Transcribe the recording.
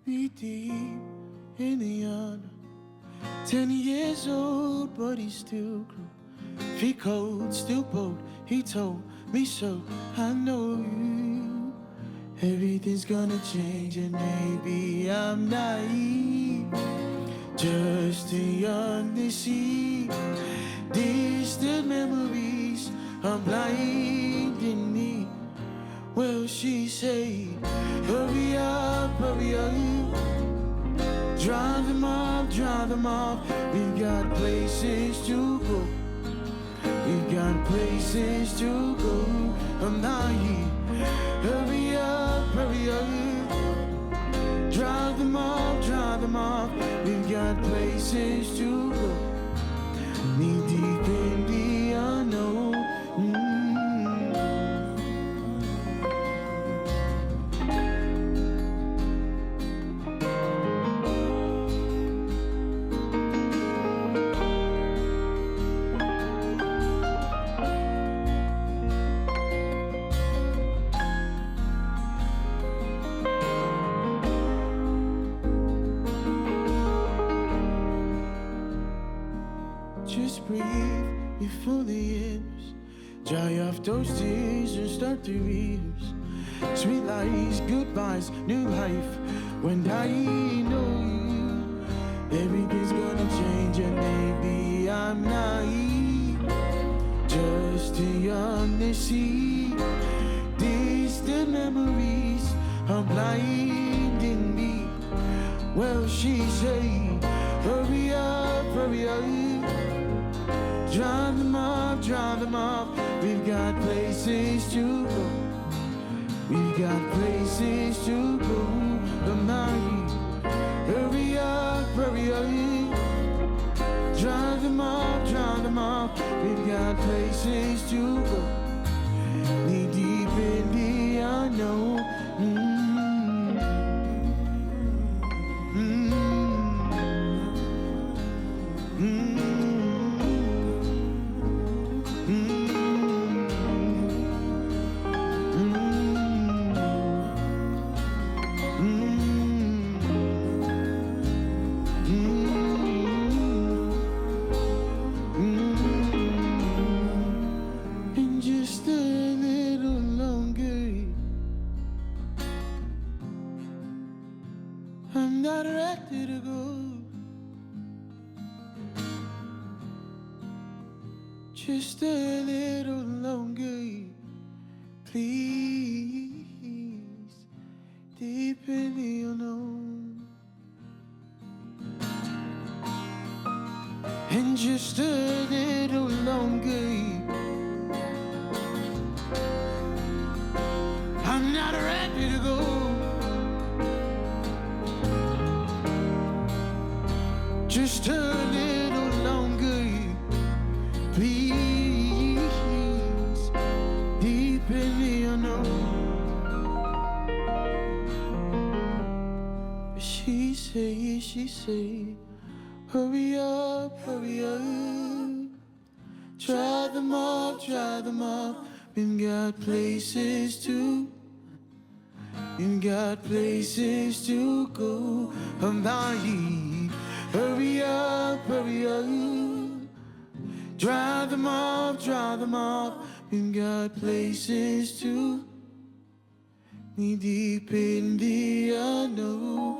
knee deep in the unknown. 10 years old, but he still grew. Feet cold, still bold. He told me so. I know you. Everything's gonna change, and maybe I'm naive, just too young to see. Distant memories are blinding me. Well, she said, hurry up, hurry up. Drive them off, drive them off. We've got places to go. We've got places to go. I'm not here. Hurry up, hurry up. Drive them off, drive them off. We've got places to go. Knee deep in the unknown. Just breathe before the ends. Dry off those tears and start to rehearse. Sweet lies, goodbyes, new life. When I know you, everything's gonna change, and maybe I'm naive, just too young to see. Distant memories are blinding me. Well, she said, hurry up, hurry up. Drive them off, drive them off. We've got places to go. We've got places to go. But now, hurry up, hurry up. Drive them off, drive them off. We've got places to go. Knee deep in the unknown. And just a little longer, I'm not ready to go. Just a little longer, please. Deep in the unknown. And just a little longer, I'm not ready to go. Just a little longer, please. Deep in the unknown. But she say, hurry up, hurry up. Drive them off, drive them off. We've got places to. We've got places to go. I'm not here. Hurry up, hurry up. Drive them off, drive them off. We've got places to. Knee deep in the unknown.